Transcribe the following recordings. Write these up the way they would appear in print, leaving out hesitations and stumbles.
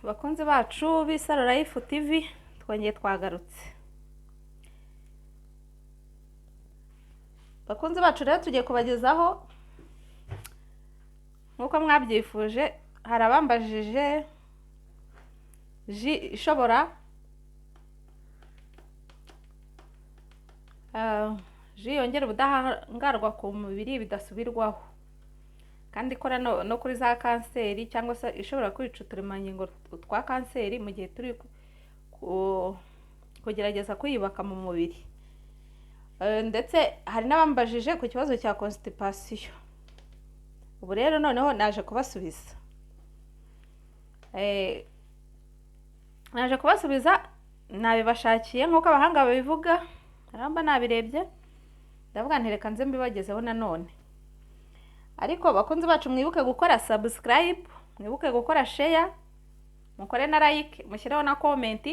bakunzi bacu b'Isaro Life TV twongeye twagarutse. Bakunzi bacu rero tugiye kubagezaho nkuko mwabyifuje, hari abambajije ji ishobora ji yongera ubudahangarwa ku mubiri bidasubirwaho kandi ikora no kuri za kanseri cyangwa se ishobora kwica uturemangingo twa kanseri mu gihe turi kugerageza kuyubaka mu mubiri. Ndetse hari n'abambajije ku kibazo cya constipation. Ubu rero noneho naje kubasubiza. Nabibashakiye nk'uko abahanga babivuga, aramba nabirebye ndavuga nti reka nze mbibagezeho nanone. Ariko bakunzi bacu mwibuke gukora subscribe, mwibuke gukora share, mukore na like, mushyireho na comment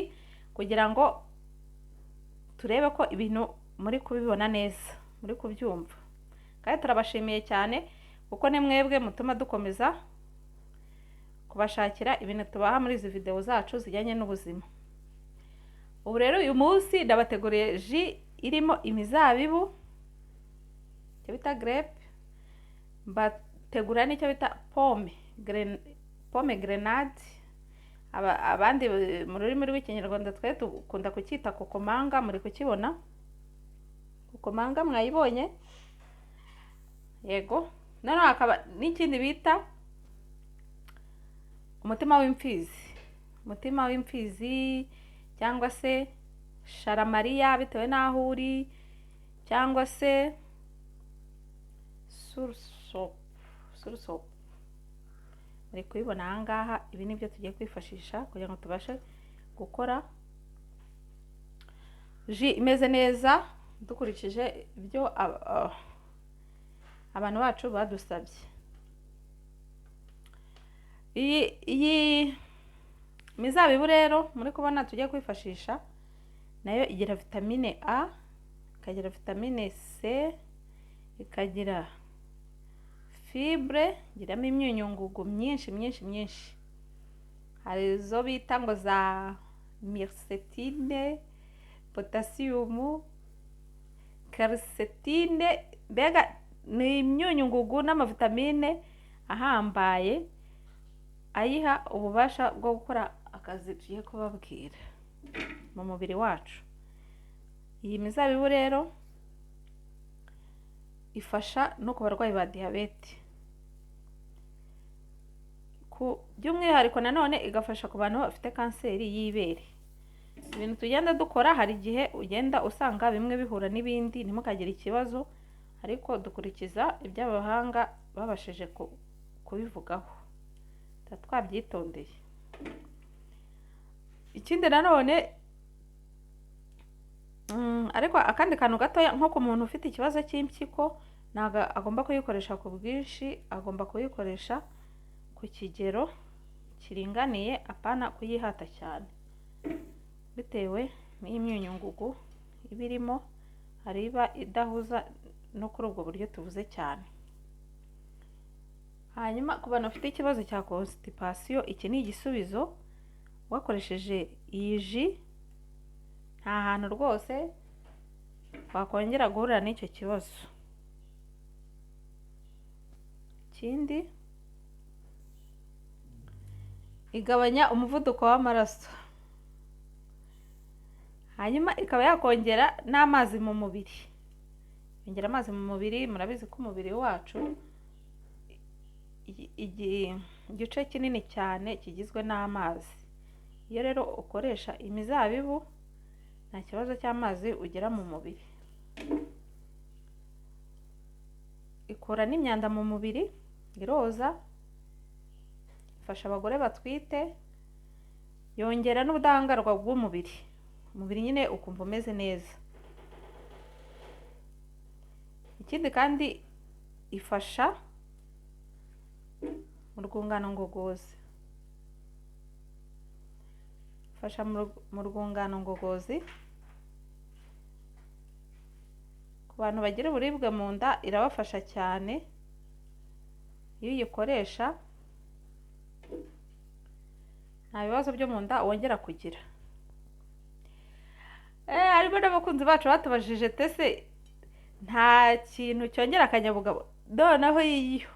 kugira ngo turebe ko ibintu muri kubibona neza, muri kubyumva. Kandi turabashimiye cyane kuko ni mwebwe mutuma dukomeza kubashakira ibintu tubaha muri izi video zacu zijyanye n'ubuzima. Ubu rero uyu munsi ndabateguriye ji irimo imizabibu, icyo bita grape, bategura n'icyo bita pomme grenade, abandi mu rurimi rw'ikinyarwanda twe dukunda kucyita kokomanga. Muri kukibona kokomanga, mwayibonye? Yego. Noneho hakaba n'ikindi bita umutima w'imfizi cyangwa se sharamariya bitewe n'aho uri, cyangwa se sursop. Muri kubibona aha ngaha, ibi nibyo tugiye kwifashisha kugira ngo tubashe gukora ji imeze neza dukurikije ibyo abantu bacu badusabye. Iyi mizabibu rero muri kubona tugiye kwifashisha nayo igira vitamine A, ikagira vitamine C, ikagira fibre, igiramo imyunyungugu myinshi. Hari izo bita ngo za myrcetine, potassium, quercétine, mbega ni imyunyungugu n'amavitamine ahambaye ayiha ububasha bwo gukora akazi tugiye kubabwira mu mubiri wacu. Iyi mizabibu rero ifasha no ku barwayi ba diyabete, by'umwihariko nanone igafasha ku bantu bafite kanseri y'ibere. Ibintu tugenda dukora hari igihe ugenda usanga bimwe bihura n'ibindi ntimukagire ikibazo, ariko dukurikiza iby'abahanga babashije kubivugaho, twabyitondeye. Ikindi nanone ariko akandi kantu gatoya, nko ku muntu ufite ikibazo cy'impyiko ntabwo agomba kuyikoresha ku bwinshi, agomba kuyikoresha ku kigero kiringaniye, apana kuyihata cyane bitewe n'imyunyungugu ibirimo, hari iba idahuza no kuri ubwo buryo tuvuze cyane. Hanyuma ku bantu bafite ikibazo cya constipation, iki ni igisubizo. Wakoresheje iyi ji nta hantu rwose wakongera guhurira n'icyo kibazo. Ikindi, igabanya umuvuduko w'amaraso, hanyuma ikaba yakongera n'amazi mu mubiri. Yongera amazi mu mubiri, murabizi ko umubiri wacu igice kinini cyane kigizwe n'amazi. Iyo rero ukoresha imizabibu nta kibazo cy'amazi ugira mu mubiri. Ikura n'imyanda mu mubiri, iroza, ifasha abagore batwite, yongera n'ubudahangarwa bw'umubiri, umubiri nyine ukumva umeze neza. Ikindi kandi ifasha mu rwungano ngogozi, mu rwungano ngogozi. Ku bantu bagira uburibwe mu nda irabafasha cyane iyo uyikoresha. nta bibazo byo mu nda wongera kugira. Harimo n'abakunzi bacu batubajije tese nta kintu cyongera akanyabugabo. Noneho iyo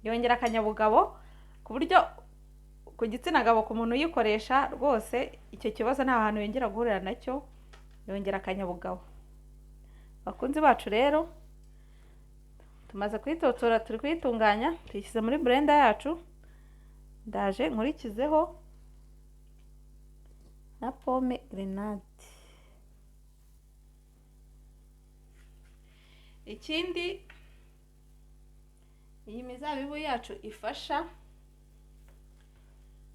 yongera akanyabugabo ku buryo ku gitsina gabo ku muntu uyikoresha rwose icyo kibazo nta hantu yongera guhurira nacyo, yongera akanyabugabo. Bakunzi bacu rero tumaze kuyitotora, turi kuyitunganya, tuyishyize muri blender yacu. Ndaje nkurikizeho na pomme grenade. Ikindi iyi mizabibu yacu ifasha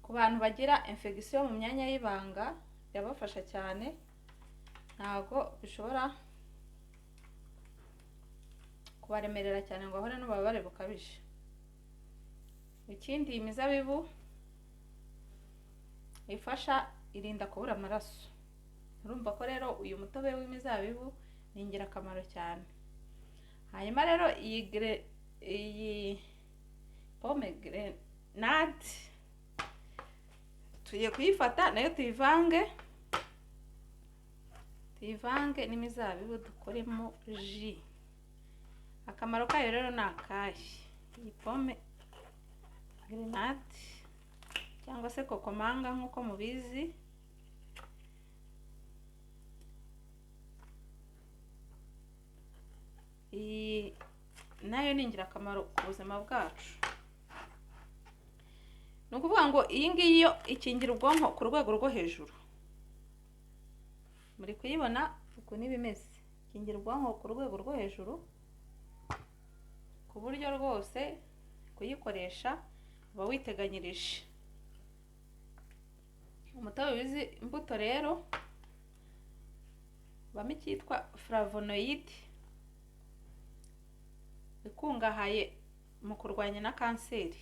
ku bantu bagira infection mu myanya y'ibanga, yabafasha cyane, ntago bishobora kubaremerera cyane ngo ahore n'ububabare bukabije. Ikindi iyi mizabibu ifasha, irinda kubura amaraso. Urumva ko rero uyu mutobe w'imizabibu ni ingirakamaro cyane. Hanyuma rero iyi pomme grenade tugiye kuyifata nayo tuyivange n'imizabibu dukoremo ji. Akamaro kayo rero ni akahe? Iyi pomme grenade cyangwa se kokomanga nk'uko mubizi, iyi nayo ni ingirakamaro ku buzima bwacu. Ni ukuvuga ngo iyi ngiyi yo ikingira ubwonko ku rwego rwo hejuru. Muri kuyibona uku ni bimeze, ikingira ubwonko ku rwego rwo hejuru, ku buryo rwose kuyikoresha uba witeganyirije. Umutobe w'izi imbuto rero ubamo icyitwa flavonoid, ikungahaye mu kurwanya na kanseri.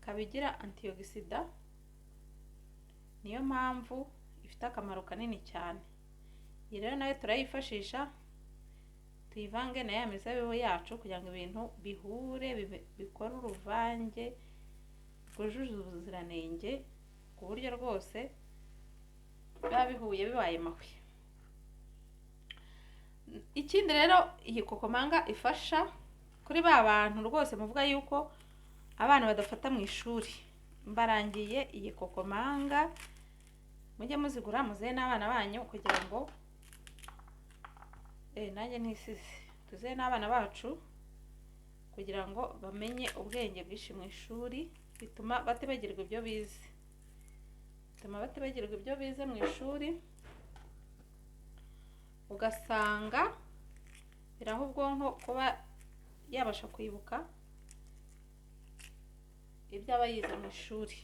Kabigira antioxidant, niyo mpamvu ifite akamaro kanini cyane. Iyi rero nayo turayifashisha, tuyivange na ya mizabibu yacu kugira ngo ibintu bihure, bikore uruvange rwujuje ubuziranenge, ku buryo rwose biba bihuye bibaye mahwi. Ikindi rero iyi kokomanga ifasha kuri ba bantu rwose muvuga yuko abana badafata mu ishuri, mbarangiye iyi kokomanga, mujye muzigura muzehe n'abana banyu kugira ngo nanjye ntisize, tuzehe n'abana bacu kugira ngo bamenye ubwenge bwinshi mu ishuri. Bituma batibagirwa ibyo bize, mu ishuri, ugasanga biraha ubwonko kuba yabasha kwibuka ibyo aba yize mu ishuri.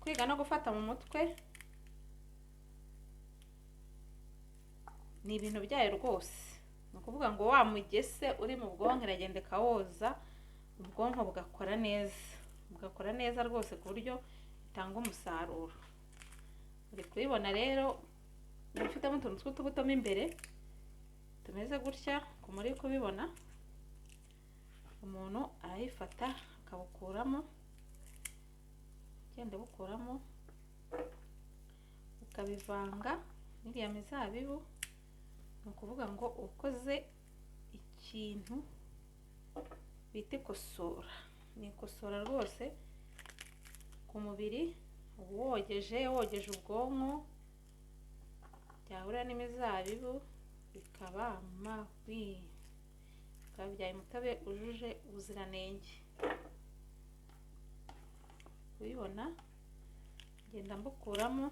Kwiga no gufata mu mutwe ni ibintu byayo rwose. Ni ukuvuga ngo wa mugese uri mu bwonko iragenda ikawoza, ubwonko bugakora neza rwose, ku buryo bitanga umusaruro. Uri kubibona rero bifitemo utuntu tw'utubuto mo imbere tumeze gutya, ku muri kubibona. Umuntu arayifata akabukuramo, ugenda bukuramo, ukabivanga n'iriya mizabibu. Ni ukuvuga ngo ukoze ikintu bita ikosora. Ni ikosora rwose ku mubiri, wogeje ubwonko, byahura n'imizabibu bikaba mahwi, bikabyaye umutobe ujuje ubuziranenge. Ubibona ngenda mbukuramo,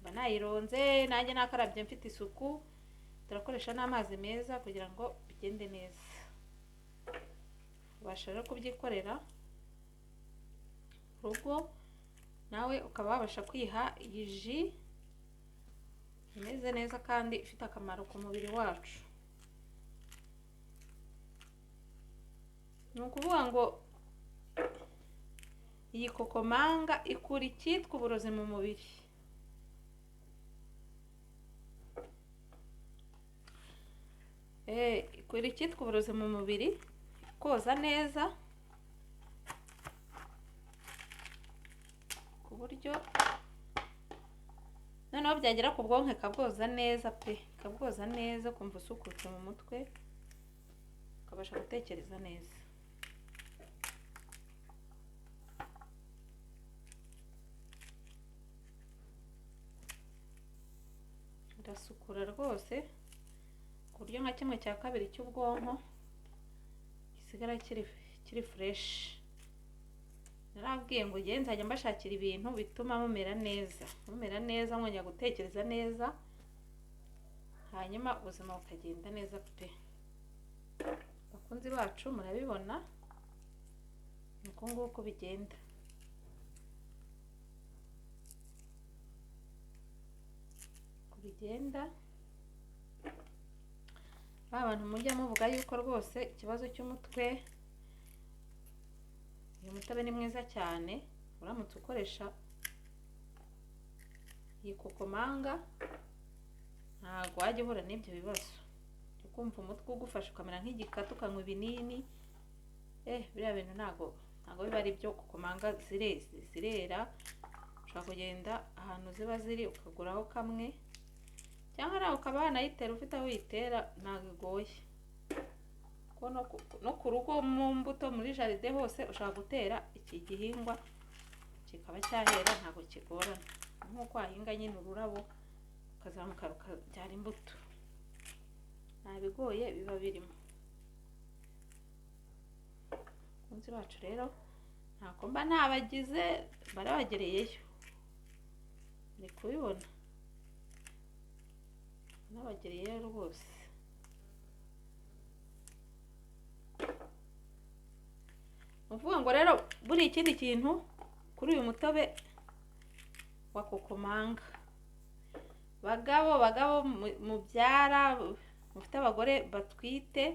mba nayironze, nanjye nakarabye mfite isuku. Turakoresha n'amazi meza kugira ngo bigende neza. Ubasha rero kubyikorera rugo nawe ukaba wabasha kwiha iyi ji imeze neza kandi ifite akamaro ku mubiri wacu. Ni ukuvuga ngo iyi kokomanga ikura icyitwa uburozi mu mubiri. ikora icyitwa uburozi mu mubiri, koza neza ku buryo noneho byagera ku bwonko ikabwoza neza pe, ikabwoza neza kumva usukutse mu mutwe, ukabasha gutekereza neza. Irasukura rwose ku buryo nka 1/2 cy'ubwonko gisigara kiri fresh. Narabwiye ngo ngiye nzajya mbashakira ibintu bituma mumera neza, mwongera gutekereza neza, hanyuma ubuzima bukagenda neza pe. Bakunzi bacu murabibona nuko nguko bigenda. Abantu mujya muvuga yuko rwose ikibazo cy'umutwe, uyu mutobe ni mwiza cyane uramutse ukoresha iyi kokomanga, ntabwo wajya uhura n'ibyo bibazo cyo kumva umutwe ugufasha ukamera nk'igikatu ukanywa ibinini. Biriya bintu ntabwo biba ari byo. Kokomanga zirera, ushobora kugenda ahantu ziba ziri ukaguraho kamwe, cyangwa nawe ukaba wanayitera ufite aho uyitera, ntabwo igoye. No ku rugo mu mbuto muri jaride hose ushobora gutera iki gihingwa kikaba cyahera, ntabwo kigorana. Nk'uko wahinga nyine ururabo ukazamuka rukabyara imbuto, nta bigoye biba birimo. Bakunzi bacu rero ntako mba nabagize, barabagereyeyo, ni kubibona nabagereyeyo rwose. Uvuga ngo rero buri ikindi kintu kuri uyu mutobe wa kokomanga, bagabo mubyara, mufite abagore batwite,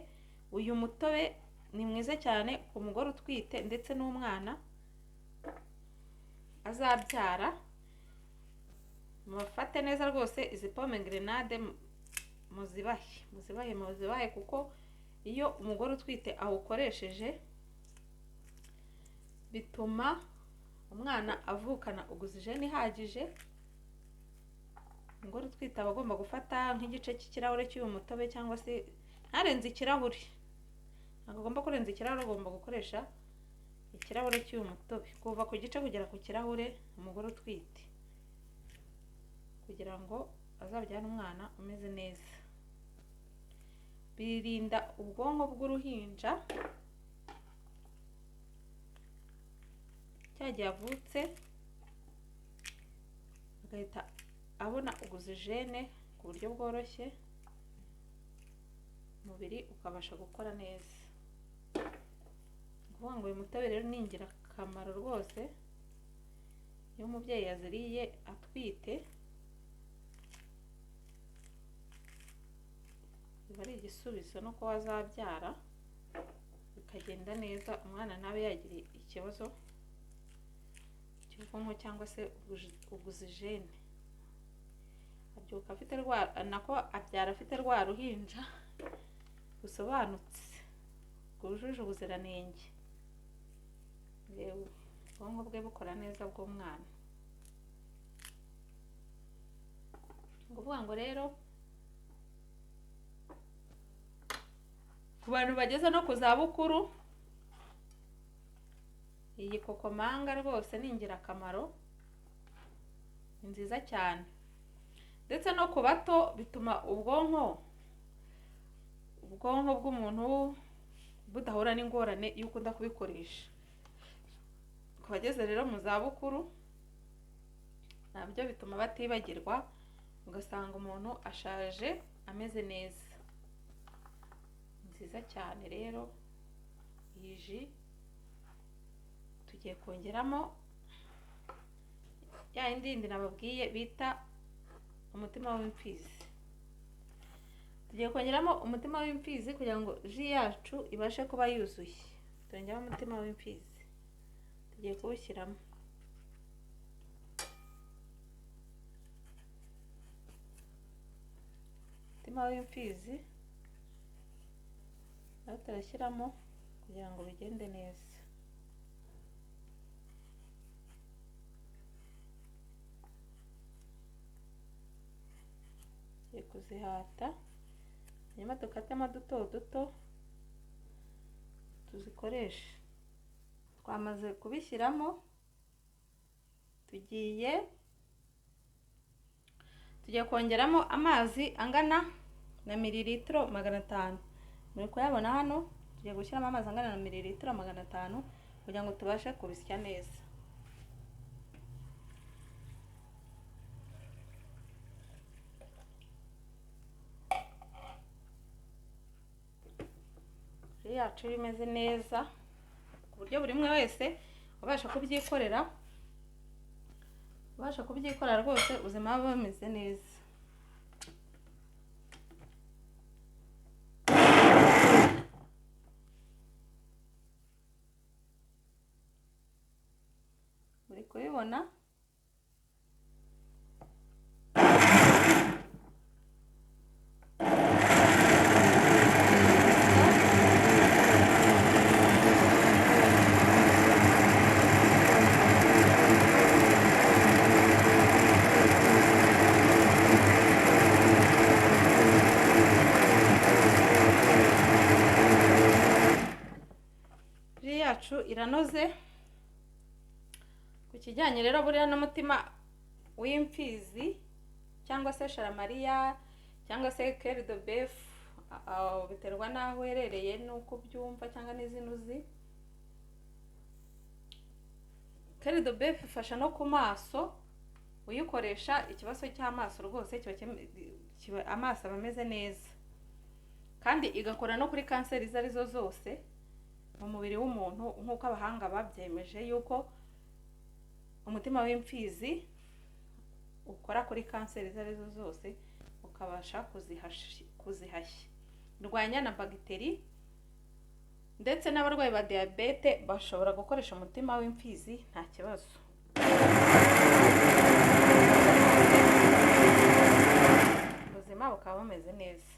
uyu mutobe ni mwiza cyane ku mugore utwite ndetse n'umwana azabyara. Mufate neza rwose izi pomme grenade, muzibahe kuko iyo umugore utwite awukoresheje bituma umwana avukana oxygene ihagije. Umugore utwite aba agomba gufata nk'igice cy'ikirahure cy'uyu mutobe, cyangwa se ntarenze ikirahure, ntabwo agomba kurenza ikirahure, agomba gukoresha ikirahure cy'uyu mutobe, kuva ku gice kugera ku kirahure umugore utwite, kugira ngo azabyare umwana umeze neza. Birinda ubwonko bw'uruhinja cyagiye avutse, agahita abona oxygene ku buryo bworoshye, umubiri ukabasha gukora neza. Kuvuga ngo uyu mutobe rero ni ingirakamaro rwose. Iyo umubyeyi yaziriye atwite biba ari igisubizo no kuba azabyara bikagenda neza, umwana nawe yagira ikibazo cy'ubwonko cyangwa se oxygene, abyuka afite abyara afite rwa ruhinja rusobanutse, rwujuje ubuziranenge, ubwonko bwe bukora neza bw'umwana. Ni ukuvuga ngo rero ku bantu bageze no ku zabukuru, iyi kokomanga rwose ni ingirakamaro, ni nziza cyane. Ndetse no ku bato bituma ubwonko bw'umuntu budahura n'ingorane iyo ukunda kubikoresha. Ku bageze rero mu zabukuru nabyo bituma batibagirwa, ugasanga umuntu ashaje ameze neza. Nziza cyane rero iyi ji. Tugiye kongeramo ya yindi nababwiye bita umutima w'imfizi. Tugiye kongeramo umutima w'imfizi kugira ngo ji yacu ibashe kuba yuzuye. Turongeraho umutima w'imfizi, tugiye kuwushyiramo. Umutima w'imfizi nayo turashyiramo kugira ngo bigende neza. Tugiye kuzihata, hanyuma dukatemo duto duto tuzikoreshe. Twamaze kubishyiramo, tugiye kongeramo amazi angana na mililitiro 500. muri kuyabona hano, tugiye gushyiramo amazi angana na mililitiro 500 kugira ngo tubashe kubisya neza. yacu bimeze neza ku buryo buri umwe wese ubasha kubyikorera rwose, ubuzima buba bumeze neza. muri kubibona yacu iranoze. Ku kijyanye rero buriya n'umutima w'imfizi cyangwa se sharamariya cyangwa se cœur de bœuf, biterwa n'aho uherereye n'uko byumva cyangwa n'izinuzi. Cœur de bœuf ifasha no ku maso, uyikoresha ikibazo cy'amaso rwose kiba amaso aba ameze neza, kandi igakora no kuri kanseri izo arizo zose mu mubiri w'umuntu, nk'uko abahanga babyemeje yuko umutima w'imfizi ukora kuri kanseri izo arizo zose, ukabasha kuzihashya. Rwanya na bagiteri, ndetse n'abarwayi ba diyabete bashobora gukoresha umutima w'imfizi nta kibazo. ubuzima bukaba bumeze neza.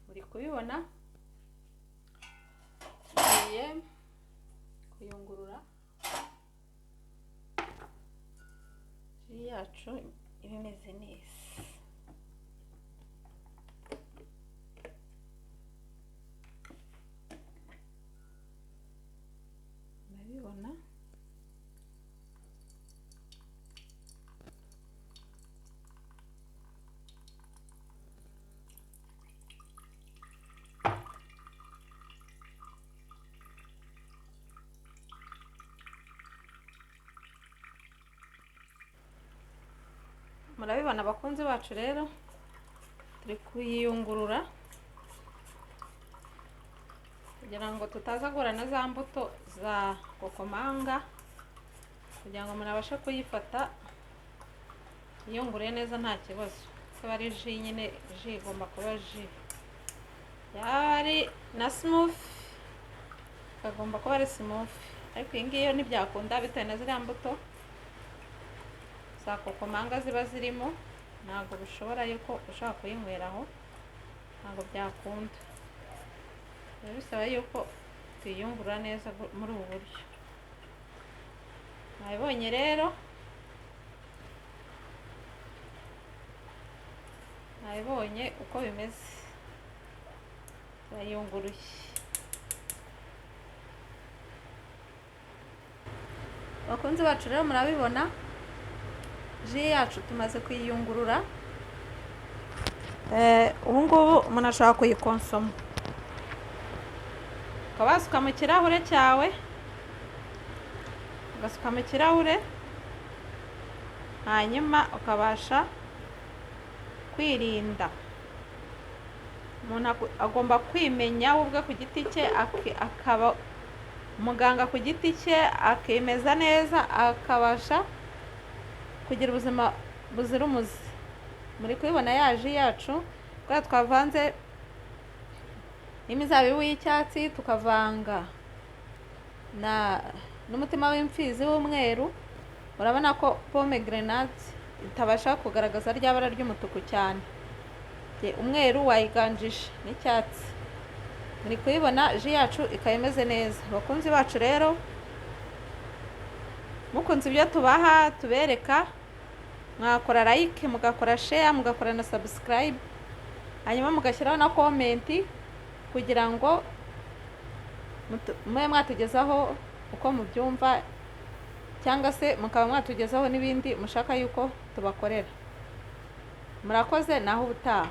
Uri kubibona, tugiye kuyungurura ji yacu iba imeze neza. Murabibona, murabibona abakunzi bacu, rero turi kuyiyungurura kugira ngo tutaza guhura na za mbuto za kokomanga, kugira ngo murabashe kuyifata iyunguruye neza nta kibazo. Kuba ari ji nyine, ji igomba kuba ji, yaba ari na smooth agomba kuba ari smooth, ariko iyi ngiyi yo ntibyakunda bitewe na ziriya mbuto za kokomanga ziba zirimo, ntabwo bishobora yuko ushaka kuyinyweraho, ntabwo byakunda. Biba bisaba yuko tuyiyungurura neza muri ubu buryo. Mwabibonye rero, mwabibonye uko bimeze, turayunguruye. Bakunzi bacu rero murabibona, ji yacu tumaze kuyiyungurura. Ubu ngubu umuntu ashobora kuyikonsoma, ukaba wasuka mu kirahure cyawe, ugasuka mu kirahure, hanyuma ukabasha kwirinda. Umuntu agomba kwimenya ubwe ku giti cye, akaba muganga ku giti cye, akimeza neza, akabasha kugira ubuzima buzira umuze. Muri kubibona ya ji yacu, kubera twavanze n'imizabibu y'icyatsi, tukavanga n'umutima w'imfizi w'umweru. Urabona ko pomegranate itabasha kugaragaza rya bara ry'umutuku cyane, umweru wayiganjije n'icyatsi. muri kuyibona ji yacu ikaba imeze neza. Abakunzi bacu rero mukunze ibyo tubaha tubereka, mwakora like, mugakora share, mugakora na subscribe, hanyuma mugashyiraho na comment kugira ngo mube mwatugezaho uko mubyumva, cyangwa se mukaba mwatugezaho n'ibindi mushaka yuko tubakorera. Murakoze, naho ubutaha.